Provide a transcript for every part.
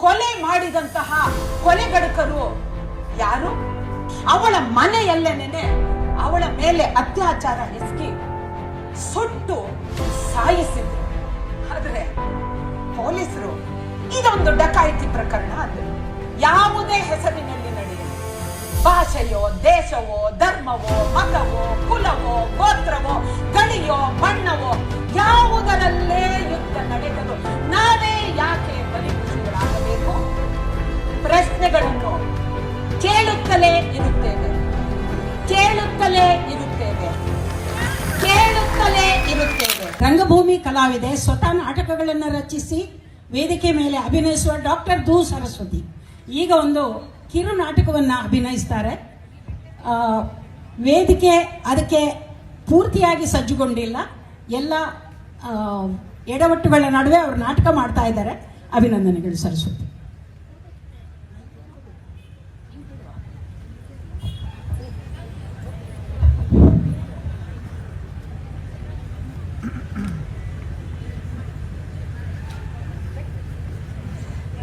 ಕೊಲೆ ಮಾಡಿದಂತಹ ಕೊಲೆಗಡುಕರು ಯಾರು? ಅವಳ ಮನೆಯಲ್ಲೇನೆ ಅವಳ ಮೇಲೆ ಅತ್ಯಾಚಾರ ಎಸಗಿ ಸುಟ್ಟು ಸಾಯಿಸಿದ್ರು. ಆದ್ರೆ ಪೊಲೀಸರು ಇದೊಂದು ಡಕಾಯಿತಿ ಪ್ರಕರಣ ಅಂದ್ರೆ ಯಾವುದೇ ಹೆಸರಿನಲ್ಲಿ ನಡೆಯಲಿ, ಭಾಷೆಯೋ, ದೇಶವೋ, ಧರ್ಮವೋ, ಮತವೋ, ಕುಲವೋ, ಗೋತ್ರವೋ, ಗಡಿಯೋ, ಬಣ್ಣವೋ, ಯಾವುದರಲ್ಲೇ ಯುದ್ಧ ನಡೆದರೂ ನಾವೇ ಯಾಕೆ ಬಲಿಪಶುಗಳಾಗಬೇಕು? ಪ್ರಶ್ನೆಗಳನ್ನು ಕೇಳುತ್ತಲೇ ಇರುತ್ತೇವೆ, ಕೇಳುತ್ತಲೇ ಇರುತ್ತೇವೆ, ಕೇಳುತ್ತಲೇ ಇರುತ್ತೇವೆ. ರಂಗಭೂಮಿ ಕಲಾವಿದೆ, ಸ್ವತಃ ನಾಟಕಗಳನ್ನು ರಚಿಸಿ ವೇದಿಕೆ ಮೇಲೆ ಅಭಿನಯಿಸುವ ಡಾಕ್ಟರ್ ಧೂ ಸರಸ್ವತಿ ಈಗ ಒಂದು ಕಿರು ನಾಟಕವನ್ನು ಅಭಿನಯಿಸ್ತಾರೆ. ವೇದಿಕೆ ಅದಕ್ಕೆ ಪೂರ್ತಿಯಾಗಿ ಸಜ್ಜುಗೊಂಡಿಲ್ಲ, ಎಲ್ಲ ಎಡವಟ್ಟುಗಳ ನಡುವೆ ಅವರು ನಾಟಕ ಮಾಡ್ತಾ ಇದ್ದಾರೆ. ಅಭಿನಂದನೆಗಳು ಸರಸ್ವತಿ.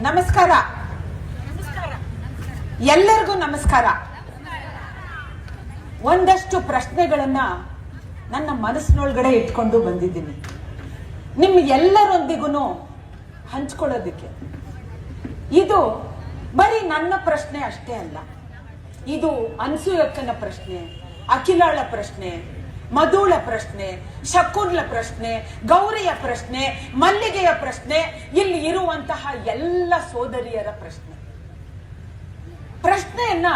ನಮಸ್ಕಾರ, ಎಲ್ಲರಿಗೂ ನಮಸ್ಕಾರ. ಒಂದಷ್ಟು ಪ್ರಶ್ನೆಗಳನ್ನ ನನ್ನ ಮನಸ್ಸಿನೊಳಗಡೆ ಇಟ್ಕೊಂಡು ಬಂದಿದ್ದೀನಿ ನಿಮ್ಮ ಎಲ್ಲರೊಂದಿಗೂ ಹಂಚ್ಕೊಳ್ಳೋದಕ್ಕೆ. ಇದು ಬರೀ ನನ್ನ ಪ್ರಶ್ನೆ ಅಷ್ಟೇ ಅಲ್ಲ, ಇದು ಅನ್ಸೂಯಕ್ಕನ ಪ್ರಶ್ನೆ, ಅಖಿಲಾಳ ಪ್ರಶ್ನೆ, ಮಧುಳ ಪ್ರಶ್ನೆ, ಶಕುನ್ಲ ಪ್ರಶ್ನೆ, ಗೌರಿಯ ಪ್ರಶ್ನೆ, ಮಲ್ಲಿಗೆಯ ಪ್ರಶ್ನೆ, ಇಲ್ಲಿ ಇರುವಂತಹ ಎಲ್ಲ ಸೋದರಿಯರ ಪ್ರಶ್ನೆ. ಪ್ರಶ್ನೆಯನ್ನ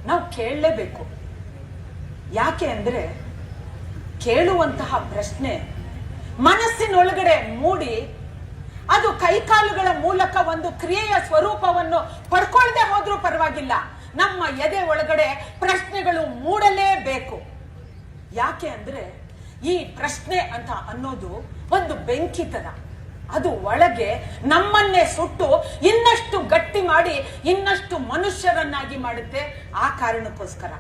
ನಾವು ಕೇಳಲೇಬೇಕು. ಯಾಕೆ ಅಂದ್ರೆ ಕೇಳುವಂತಹ ಪ್ರಶ್ನೆ ಮನಸ್ಸಿನೊಳಗಡೆ ಮೂಡಿ ಅದು ಕೈಕಾಲುಗಳ ಮೂಲಕ ಒಂದು ಕ್ರಿಯೆಯ ಸ್ವರೂಪವನ್ನು ಪಡ್ಕೊಳ್ದೆ ಹೋದ್ರೂ ಪರವಾಗಿಲ್ಲ, ನಮ್ಮ ಎದೆ ಒಳಗಡೆ ಪ್ರಶ್ನೆಗಳು ಮೂಡಲೇಬೇಕು. ಯಾಕೆ ಅಂದ್ರೆ ಈ ಪ್ರಶ್ನೆ ಅಂತ ಅನ್ನೋದು ಒಂದು ಬೆಂಕಿ ತರ, ಅದು ಒಳಗೆ ನಮ್ಮನ್ನೇ ಸುಟ್ಟು ಇನ್ನಷ್ಟು ಗಟ್ಟಿ ಮಾಡಿ ಇನ್ನಷ್ಟು ಮನುಷ್ಯರನ್ನಾಗಿ ಮಾಡುತ್ತೆ. ಆ ಕಾರಣಕ್ಕೋಸ್ಕರ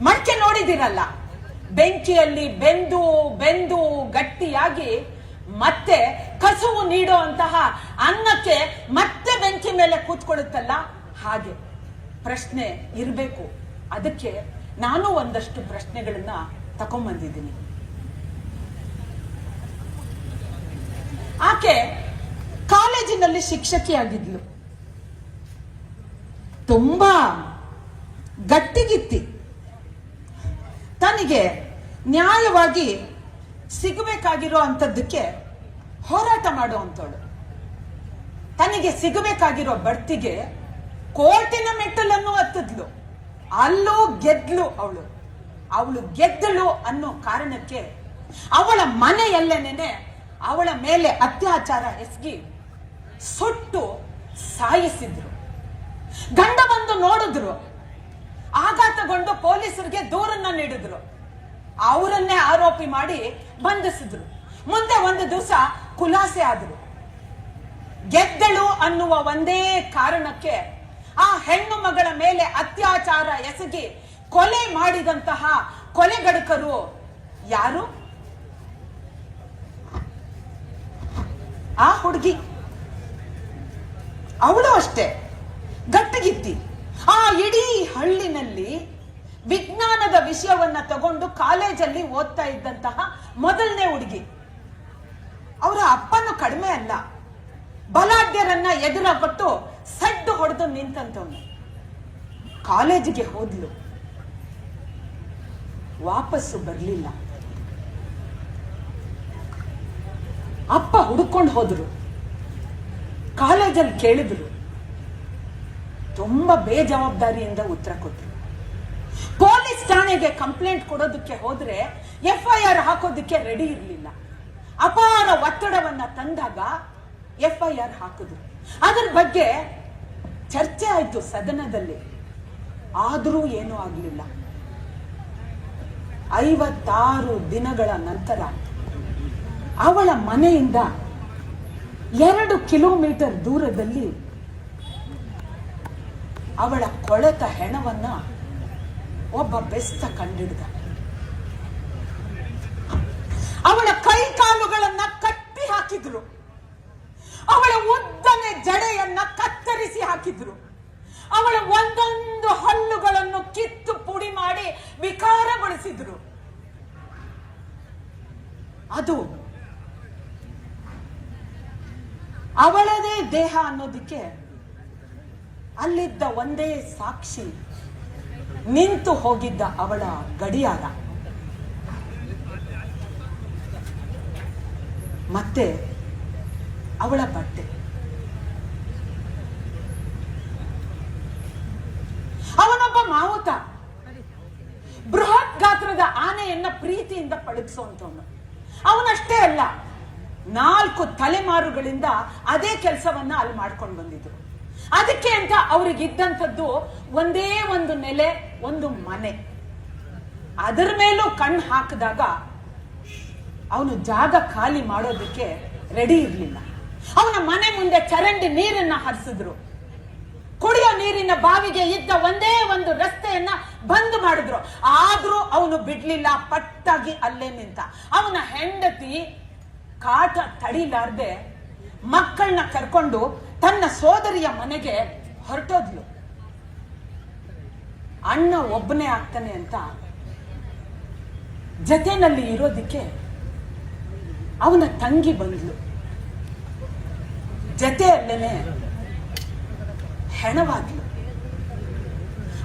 ಮಡಕೆ ನೋಡಿದಿರಲ್ಲ, ಬೆಂಕಿಯಲ್ಲಿ ಬೆಂದು ಬೆಂದು ಗಟ್ಟಿಯಾಗಿ ಮತ್ತೆ ಕಸುವು ನೀಡೋ ಅಂತಹ ಅನ್ನಕ್ಕೆ ಮತ್ತೆ ಬೆಂಕಿ ಮೇಲೆ ಕೂತ್ಕೊಳ್ಳುತ್ತಲ್ಲ, ಹಾಗೆ ಪ್ರಶ್ನೆ ಇರಬೇಕು. ಅದಕ್ಕೆ ನಾನು ಒಂದಷ್ಟು ಪ್ರಶ್ನೆಗಳನ್ನ ತಕೊಂಡ್ಬಂದಿದ್ದೀನಿ. ಆಕೆ ಕಾಲೇಜಿನಲ್ಲಿ ಶಿಕ್ಷಕಿಯಾಗಿದ್ಲು, ತುಂಬಾ ಗಟ್ಟಿಗಿತ್ತಿ. ತನಗೆ ನ್ಯಾಯವಾಗಿ ಸಿಗಬೇಕಾಗಿರೋ ಅಂತದ್ದಕ್ಕೆ ಹೋರಾಟ ಮಾಡುವಂತವಳು. ತನಗೆ ಸಿಗಬೇಕಾಗಿರೋ ಬಡ್ತಿಗೆ ಕೋರ್ಟಿನ ಮೆಟ್ಟಲನ್ನು ಹತ್ತಿದ್ಲು, ಅಲ್ಲೂ ಗೆದ್ಲು. ಅವಳು ಗೆದ್ದಳು ಅನ್ನೋ ಕಾರಣಕ್ಕೆ ಅವಳ ಮನೆಯಲ್ಲೇನೆ ಅವಳ ಮೇಲೆ ಅತ್ಯಾಚಾರ ಎಸಗಿ ಸುಟ್ಟು ಸಾಯಿಸಿದ್ರು. ಗಂಡ ಬಂದು ನೋಡಿದ್ರು, ಆಘಾತಗೊಂಡು ಪೊಲೀಸರಿಗೆ ದೂರನ್ನ ನೀಡಿದ್ರು, ಅವರನ್ನೇ ಆರೋಪಿ ಮಾಡಿ ಬಂಧಿಸಿದ್ರು. ಮುಂದೆ ಒಂದು ದಿವಸ ಖುಲಾಸೆ ಆದ್ರು. ಗೆದ್ದಳು ಅನ್ನುವ ಒಂದೇ ಕಾರಣಕ್ಕೆ ಆ ಹೆಣ್ಣು ಮಗಳ ಮೇಲೆ ಅತ್ಯಾಚಾರ ಎಸಗಿ ಕೊಲೆ ಮಾಡಿದಂತಹ ಕೊಲೆಗಡುಕರು ಯಾರು? ಆ ಹುಡುಗಿ. ಅವಳು ಅಷ್ಟೇ ಗಟ್ಟಿಗಿತ್ತಿ. ಆ ಇಡೀ ಹಳ್ಳಿನಲ್ಲಿ ವಿಜ್ಞಾನದ ವಿಷಯವನ್ನ ತಗೊಂಡು ಕಾಲೇಜಲ್ಲಿ ಓದ್ತಾ ಇದ್ದಂತಹ ಮೊದಲನೇ ಹುಡುಗಿ. ಅವರ ಅಪ್ಪನು ಕಡಿಮೆ ಅಲ್ಲ, ಬಲಾಢ್ಯರನ್ನ ಎದುರಾಗೊಟ್ಟು ಸಡ್ಡು ಹೊಡೆದು ನಿಂತಂತವನು. ಕಾಲೇಜಿಗೆ ಹೋದ್ಲು, ವಾಪಸ್ಸು ಬರ್ಲಿಲ್ಲ. ಅಪ್ಪ ಹುಡುಕೊಂಡು ಹೋದ್ರು, ಕಾಲೇಜಲ್ಲಿ ಕೇಳಿದ್ರು, ತುಂಬಾ ಬೇಜವಾಬ್ದಾರಿಯಿಂದ ಉತ್ತರ ಕೊಟ್ಟರು. ಪೊಲೀಸ್ ಠಾಣೆಗೆ ಕಂಪ್ಲೇಂಟ್ ಕೊಡೋದಕ್ಕೆ ಹೋದ್ರೆ FIR ಹಾಕೋದಕ್ಕೆ ರೆಡಿ ಇರಲಿಲ್ಲ. ಅಪಾರ ಒತ್ತಡವನ್ನ ತಂದಾಗ FIR ಹಾಕಿದ್ರು. ಅದರ ಬಗ್ಗೆ ಚರ್ಚೆ ಆಯ್ತು ಸದನದಲ್ಲಿ, ಆದರೂ ಏನೂ ಆಗ್ಲಿಲ್ಲ. 56 ದಿನಗಳ ನಂತರ ಅವಳ ಮನೆಯಿಂದ 2 ಕಿಲೋಮೀಟರ್ ದೂರದಲ್ಲಿ ಅವಳ ಕೊಳೆತ ಹೆಣವನ್ನ ಒಬ್ಬ ಬೆಸ್ತ ಕಂಡಿಡ್ದ. ಅವಳ ಕೈ ಕಾಲುಗಳನ್ನ ಕಟ್ಟಿ ಹಾಕಿದ್ರು. ಅವಳ ಉದ್ದನೆ ಹಾಕಿದ್ರು. ಅವಳ ಒಂದೊಂದು ಹಲ್ಲುಗಳನ್ನು ಕಿತ್ತು ಪುಡಿ ಮಾಡಿ ವಿಕಾರಗೊಳಿಸಿದ್ರು. ಅದು ಅವಳದೇ ದೇಹ ಅನ್ನೋದಕ್ಕೆ ಅಲ್ಲಿದ್ದ ಒಂದೇ ಸಾಕ್ಷಿ ನಿಂತು ಹೋಗಿದ್ದ ಅವಳ ಗಡಿಯಾರ. ಮತ್ತೆ ಅವಳ ಬಟ್ಟೆ. ಅವನೊಬ್ಬ ಮಾವುತ, ಬೃಹತ್ ಗಾತ್ರದ ಆನೆಯನ್ನ ಪ್ರೀತಿಯಿಂದ ಪಳಗಿಸುವಂತವನು. ಅವನಷ್ಟೇ ಅಲ್ಲ, 4 ತಲೆಮಾರುಗಳಿಂದ ಅದೇ ಕೆಲಸವನ್ನ ಅಲ್ಲಿ ಮಾಡ್ಕೊಂಡು ಬಂದಿದ್ರು. ಅದಕ್ಕೆ ಅಂತ ಅವ್ರಿಗಿದ್ದಂಥದ್ದು ಒಂದೇ ಒಂದು ನೆಲೆ, ಒಂದು ಮನೆ. ಅದರ ಮೇಲೂ ಕಣ್ಣು ಹಾಕಿದಾಗ ಅವನು ಜಾಗ ಖಾಲಿ ಮಾಡೋದಕ್ಕೆ ರೆಡಿ ಇರ್ಲಿಲ್ಲ. ಅವನ ಮನೆ ಮುಂದೆ ಚರಂಡಿ ನೀರನ್ನ ಹರಿಸಿದ್ರು. ಕುಡಿಯೋ ನೀರಿನ ಬಾವಿಗೆ ಇದ್ದ ಒಂದೇ ಒಂದು ರಸ್ತೆಯನ್ನ ಬಂದ್ ಮಾಡಿದ್ರು. ಆದ್ರೂ ಅವನು ಬಿಡ್ಲಿಲ್ಲ, ಪಟ್ಟಾಗಿ ಅಲ್ಲೇ ನಿಂತ. ಅವನ ಹೆಂಡತಿ ಕಾಟ ತಡಿಲಾರ್ದೆ ಮಕ್ಕಳನ್ನ ಕರ್ಕೊಂಡು ತನ್ನ ಸೋದರಿಯ ಮನೆಗೆ ಹೊರಟೋದ್ಲು. ಅಣ್ಣ ಒಬ್ಬನೇ ಆಗ್ತಾನೆ ಅಂತ ಜೊತೆನಲ್ಲಿ ಇರೋದಿಕ್ಕೆ ಅವನ ತಂಗಿ ಬಂದ್ಲು. ಜೊತೆಯಲ್ಲೇನೆ ಹೆಣವಾದ್ಲು.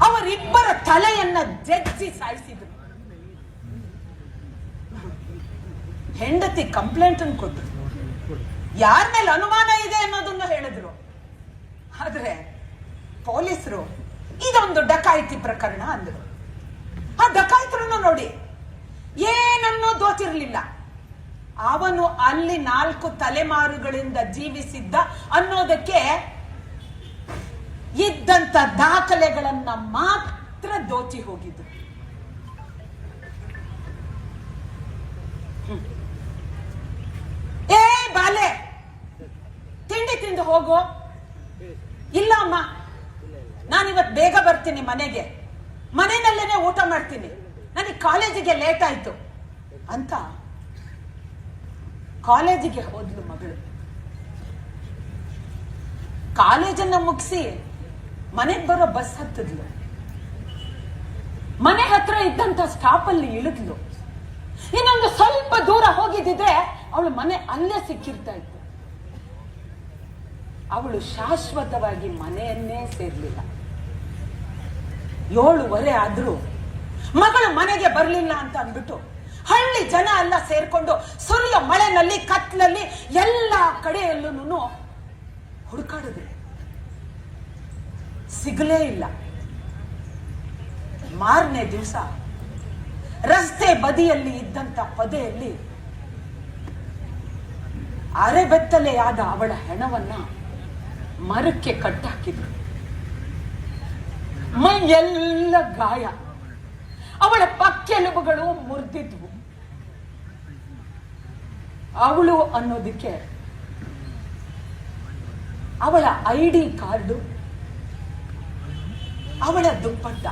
ಅವರಿಬ್ಬರ ತಲೆಯನ್ನ ಜಜ್ಜಿ ಸಾಯಿಸಿದ್ರು. ಹೆಂಡತಿ ಕಂಪ್ಲೇಂಟ್ ಅನ್ನು ಕೊಟ್ಟರು. ಯಾರ ಮೇಲೆ ಅನುಮಾನ ಇದೆ ಅನ್ನೋದನ್ನ ಹೇಳಿದ್ರು. ಆದ್ರೆ ಪೊಲೀಸರು ಇದೊಂದು ಡಕಾಯಿತಿ ಪ್ರಕರಣ ಅಂದ್ರು. ಆ ಡಕಾಯಿತರನ್ನು ನೋಡಿ ಏನನ್ನೂ ದೋಚಿರ್ಲಿಲ್ಲ. ಅವನು ಅಲ್ಲಿ 4 ತಲೆಮಾರುಗಳಿಂದ ಜೀವಿಸಿದ್ದ ಅನ್ನೋದಕ್ಕೆ ಇದ್ದಂತ ದಾಖಲೆಗಳನ್ನ ಮಾತ್ರ ದೋಚಿ ಹೋಗಿದ್ದು. ಏ ಬಾಲೆ, ತಿಂಡಿ ತಿಂದು ಹೋಗು. ಇಲ್ಲ ಅಮ್ಮ, ನಾನಿವತ್ತು ಬೇಗ ಬರ್ತೀನಿ ಮನೆಗೆ, ಮನೆಯಲ್ಲೇನೆ ಊಟ ಮಾಡ್ತೀನಿ, ನನಗೆ ಕಾಲೇಜಿಗೆ ಲೇಟ್ ಆಯ್ತು ಅಂತ ಕಾಲೇಜಿಗೆ ಹೋದ್ಲು ಮಗಳು. ಕಾಲೇಜನ್ನ ಮುಗಿಸಿ ಮನೆಗೆ ಬರೋ ಬಸ್ ಹತ್ತಿದ್ಲು. ಮನೆ ಹತ್ರ ಇದ್ದಂತ ಸ್ಟಾಪ್ ಅಲ್ಲಿ ಇಳಿದ್ಲು. ಇನ್ನೊಂದು ಸ್ವಲ್ಪ ದೂರ ಹೋಗಿದ್ದಿದ್ರೆ ಅವಳು ಮನೆ ಅಲ್ಲೇ ಸಿಕ್ಕಿರ್ತಾ ಇತ್ತು. ಅವಳು ಶಾಶ್ವತವಾಗಿ ಮನೆಯನ್ನೇ ಸೇರ್ಲಿಲ್ಲ. 7:15 ಆದ್ರೂ ಮಗಳು ಮನೆಗೆ ಬರ್ಲಿಲ್ಲ ಅಂತ ಅಂದ್ಬಿಟ್ಟು ಹಳ್ಳಿ ಜನ ಎಲ್ಲ ಸೇರ್ಕೊಂಡು ಸುರಿಯ ಮಳೆನಲ್ಲಿ ಕತ್ಲಲ್ಲಿ ಎಲ್ಲ ಕಡೆಯಲ್ಲೂ ಹುಡುಕಾಡಿದ್ರು. ಸಿಗಲೇ ಇಲ್ಲ. ಮಾರನೇ ದಿವಸ ರಸ್ತೆ ಬದಿಯಲ್ಲಿ ಇದ್ದಂತ ಪೊದೆಯಲ್ಲಿ ಅರೆಬೆತ್ತಲೆಯಾದ ಅವಳ ಹೆಣವನ್ನ ಮರಕ್ಕೆ ಕಟ್ಟಾಕಿದ್ರು. ಮೈಯೆಲ್ಲ ಗಾಯ, ಅವಳ ಪಕ್ಕೆಲುಬುಗಳು ಮುರಿದಿದ್ವು. ಅವಳು ಅನ್ನೋದಕ್ಕೆ ಅವಳ ID ಕಾರ್ಡು, ಅವಳ ದುಪ್ಪಟ್ಟ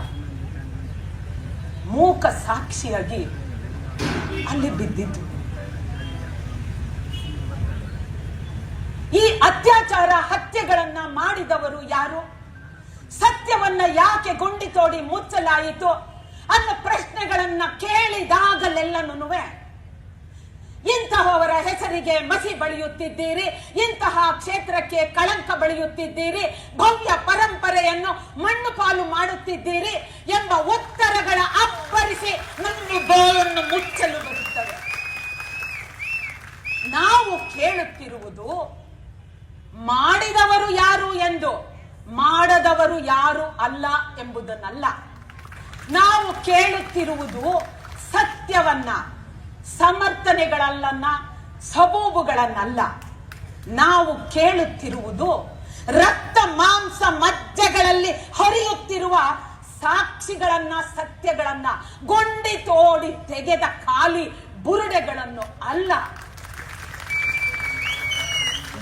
ಮೂಕ ಸಾಕ್ಷಿಯಾಗಿ ಅಲ್ಲಿ ಬಿದ್ದಿತ್ತು. ಈ ಅತ್ಯಾಚಾರ ಹತ್ಯೆಗಳನ್ನ ಮಾಡಿದವರು ಯಾರು? ಸತ್ಯವನ್ನ ಯಾಕೆ ಗುಂಡಿ ತೋಡಿ ಮುಚ್ಚಲಾಯಿತು ಅನ್ನೋ ಪ್ರಶ್ನೆಗಳನ್ನ ಕೇಳಿದಾಗಲೆಲ್ಲನೂ ಇಂತಹವರ ಹೆಸರಿಗೆ ಮಸಿ ಬಳಿಯುತ್ತಿದ್ದೀರಿ, ಇಂತಹ ಕ್ಷೇತ್ರಕ್ಕೆ ಕಳಂಕ ಬಳಿಯುತ್ತಿದ್ದೀರಿ, ಭವ್ಯ ಪರಂಪರೆಯನ್ನು ಮಣ್ಣು ಪಾಲು ಮಾಡುತ್ತಿದ್ದೀರಿ ಎಂಬ ಉತ್ತರಗಳ ಅಬ್ಬರಿಸಿ ನಮ್ಮ ಬಾಯನ್ನು ಮುಚ್ಚಲು ಬರುತ್ತವೆ. ನಾವು ಕೇಳುತ್ತಿರುವುದು ಮಾಡಿದವರು ಯಾರು ಎಂದು, ಮಾಡದವರು ಯಾರು ಅಲ್ಲ ಎಂಬುದನ್ನಲ್ಲ. ನಾವು ಕೇಳುತ್ತಿರುವುದು ಸತ್ಯವನ್ನ, ಸಮರ್ಥನೆಗಳನ್ನ, ಸಬೂಬುಗಳನ್ನಲ್ಲ. ನಾವು ಕೇಳುತ್ತಿರುವುದು ರಕ್ತ ಮಾಂಸ ಮಜ್ಜೆಗಳಲ್ಲಿ ಹರಿಯುತ್ತಿರುವ ಸಾಕ್ಷಿಗಳನ್ನ, ಸತ್ಯಗಳನ್ನ, ಗುಂಡಿ ತೋಡಿ ತೆಗೆದ ಖಾಲಿ ಬುರುಡೆಗಳನ್ನು ಅಲ್ಲ.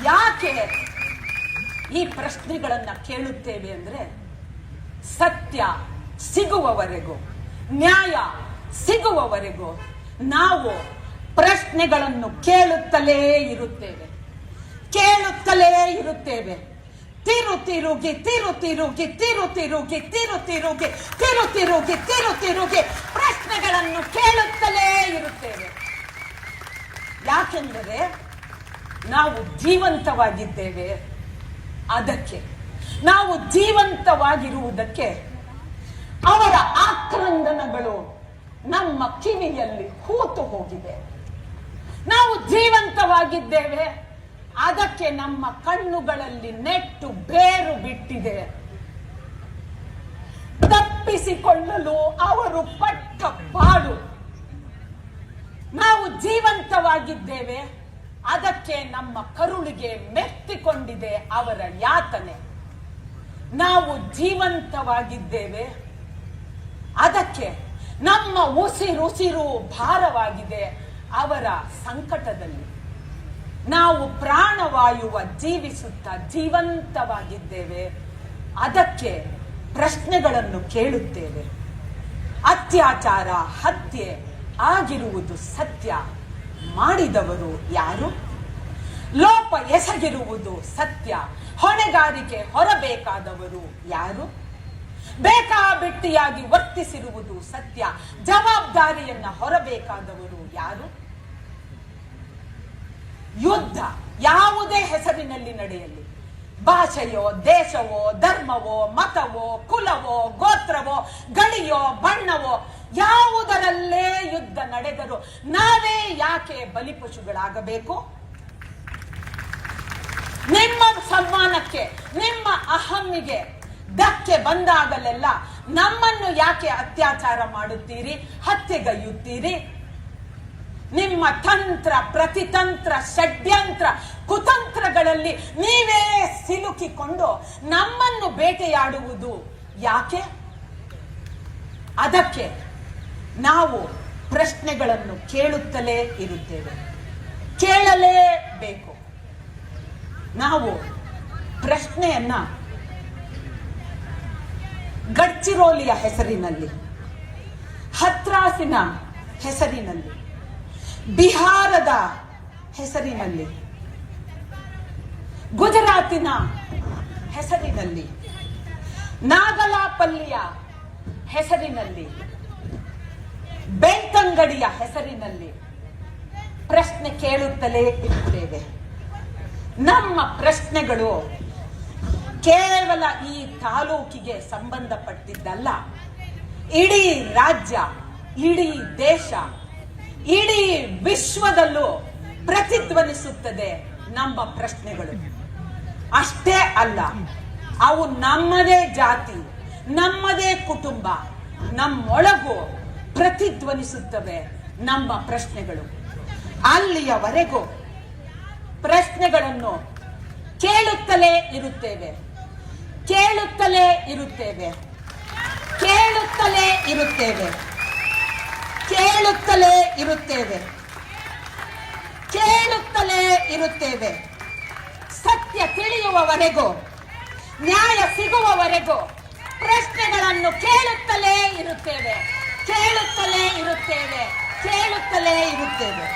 ಯಾಕೆ ಈ ಪ್ರಶ್ನೆಗಳನ್ನ ಕೇಳುತ್ತೇವೆ ಅಂದ್ರೆ, ಸತ್ಯ ಸಿಗುವವರೆಗೂ, ನ್ಯಾಯ ಸಿಗುವವರೆಗೂ ನಾವು ಪ್ರಶ್ನೆಗಳನ್ನು ಕೇಳುತ್ತಲೇ ಇರುತ್ತೇವೆ. ತಿರು ತಿರುಗಿ ತಿರು ತಿರುಗಿ ತಿರು ತಿರುಗಿ ತಿರು ತಿರುಗಿ ತಿರು ತಿರುಗಿ ತಿರು ತಿರುಗಿ ಪ್ರಶ್ನೆಗಳನ್ನು ಕೇಳುತ್ತಲೇ ಇರುತ್ತೇವೆ. ಯಾಕೆಂದರೆ ನಾವು ಜೀವಂತವಾಗಿದ್ದೇವೆ. ಅದಕ್ಕೆ ನಾವು ಜೀವಂತವಾಗಿರುವುದಕ್ಕೆ ಅವರ ಆಕ್ರಂದನಗಳು ನಮ್ಮ ಕಿವಿಯಲ್ಲಿ ಹೂತು ಹೋಗಿದೆ. ನಾವು ಜೀವಂತವಾಗಿದ್ದೇವೆ, ಅದಕ್ಕೆ ನಮ್ಮ ಕಣ್ಣುಗಳಲ್ಲಿ ನೆಟ್ಟು ಬೇರು ಬಿಟ್ಟಿದೆ. ತಪ್ಪಿಸಿಕೊಳ್ಳಲು ಅವರು ಪಟ್ಟ ಪಾಡು. ನಾವು ಜೀವಂತವಾಗಿದ್ದೇವೆ, ಅದಕ್ಕೆ ನಮ್ಮ ಕರುಳಿಗೆ ಮೆತ್ತಿಕೊಂಡಿದೆ ಅವರ ಯಾತನೆ. ನಾವು ಜೀವಂತವಾಗಿದ್ದೇವೆ, ಅದಕ್ಕೆ ನಮ್ಮ ಉಸಿರುಸಿರು ಭಾರವಾಗಿದೆ ಅವರ ಸಂಕಟದಲ್ಲಿ. ನಾವು ಪ್ರಾಣವಾಯುವ ಜೀವಿಸುತ್ತಾ ಜೀವಂತವಾಗಿದ್ದೇವೆ, ಅದಕ್ಕೆ ಪ್ರಶ್ನೆಗಳನ್ನು ಕೇಳುತ್ತೇವೆ. ಅತ್ಯಾಚಾರ, ಹತ್ಯೆ ಆಗಿರುವುದು ಸತ್ಯ, ಮಾಡಿದವರು ಯಾರು? ಲೋಪ ಎಸಗಿರುವುದು ಸತ್ಯ, ಹೊಣೆಗಾರಿಕೆ ಹೊರಬೇಕಾದವರು ಯಾರು? ಬೇಕಾಬಿಟ್ಟಿಯಾಗಿ ವರ್ತಿಸಿರುವುದು ಸತ್ಯ, ಜವಾಬ್ದಾರಿಯನ್ನ ಹೊರಬೇಕಾದವರು ಯಾರು? ಯುದ್ಧ ಯಾವುದೇ ಹೆಸರಿನಲ್ಲಿ ನಡೆಯಲಿ, ಭಾಷೆಯೋ, ದೇಶವೋ, ಧರ್ಮವೋ, ಮತವೋ, ಕುಲವೋ, ಗೋತ್ರವೋ, ಗಡಿಯೋ, ಬಣ್ಣವೋ, ಯಾವುದರಲ್ಲೇ ಯುದ್ಧ ನಡೆದರೂ ನಾವೇ ಯಾಕೆ ಬಲಿಪಶುಗಳಾಗಬೇಕು? ನಿಮ್ಮ ಸನ್ಮಾನಕ್ಕೆ, ನಿಮ್ಮ ಅಹಮ್ಮಿಗೆ ಧಕ್ಕೆ ಬಂದಾಗಲೆಲ್ಲ ನಮ್ಮನ್ನು ಯಾಕೆ ಅತ್ಯಾಚಾರ ಮಾಡುತ್ತೀರಿ, ಹತ್ಯೆಗೈಯುತ್ತೀರಿ? ನಿಮ್ಮ ತಂತ್ರ, ಪ್ರತಿತಂತ್ರ, ಷಡ್ಯಂತ್ರ, ಕುತಂತ್ರಗಳಲ್ಲಿ ನೀವೇ ಸಿಲುಕಿಕೊಂಡು ನಮ್ಮನ್ನು ಬೇಟೆಯಾಡುವುದು ಯಾಕೆ? ಅದಕ್ಕೆ ನಾವು ಪ್ರಶ್ನೆಗಳನ್ನು ಕೇಳುತ್ತಲೇ ಇರುತ್ತೇವೆ, ಕೇಳಲೇಬೇಕು. ನಾವು ಪ್ರಶ್ನೆಯನ್ನ ಗಡ್ಚಿರೋಲಿಯ ಹೆಸರಿನಲ್ಲಿ, ಹತ್ರಾಸಿನ ಹೆಸರಿನಲ್ಲಿ, ಬಿಹಾರದ ಹೆಸರಿನಲ್ಲಿ, ಗುಜರಾತಿನ ಹೆಸರಿನಲ್ಲಿ, ನಾಗಲಾಪಲ್ಲಿಯ ಹೆಸರಿನಲ್ಲಿ, ಬೆಳ್ತಂಗಡಿಯ ಹೆಸರಿನಲ್ಲಿ ಪ್ರಶ್ನೆ ಕೇಳುತ್ತಲೇ ಇರುತ್ತೇವೆ. ನಮ್ಮ ಪ್ರಶ್ನೆಗಳು ಕೇವಲ ಈ ತಾಲೂಕಿಗೆ ಸಂಬಂಧಪಟ್ಟಿದ್ದಲ್ಲ, ಇಡೀ ರಾಜ್ಯ, ಇಡೀ ದೇಶ, ಇಡೀ ವಿಶ್ವದಲ್ಲೂ ಪ್ರತಿಧ್ವನಿಸುತ್ತದೆ ನಮ್ಮ ಪ್ರಶ್ನೆಗಳು. ಅಷ್ಟೇ ಅಲ್ಲ, ಅವು ನಮ್ಮದೇ ಜಾತಿ, ನಮ್ಮದೇ ಕುಟುಂಬ, ನಮ್ಮೊಳಗೂ ಪ್ರತಿಧ್ವನಿಸುತ್ತವೆ ನಮ್ಮ ಪ್ರಶ್ನೆಗಳು. ಅಲ್ಲಿಯವರೆಗೂ ಪ್ರಶ್ನೆಗಳನ್ನು ಕೇಳುತ್ತಲೇ ಇರುತ್ತೇವೆ, ಕೇಳುತ್ತಲೇ ಇರುತ್ತೇವೆ, ಕೇಳುತ್ತಲೇ ಇರುತ್ತೇವೆ, ಕೇಳುತ್ತಲೇ ಇರುತ್ತೇವೆ, ಕೇಳುತ್ತಲೇ ಇರುತ್ತೇವೆ. ಸತ್ಯ ತಿಳಿಯುವವರೆಗೂ, ನ್ಯಾಯ ಸಿಗುವವರೆಗೂ ಪ್ರಶ್ನೆಗಳನ್ನು ಕೇಳುತ್ತಲೇ ಇರುತ್ತೇವೆ, ಕೇಳುತ್ತಲೇ ಇರುತ್ತೇವೆ, ಕೇಳುತ್ತಲೇ ಇರುತ್ತೇವೆ.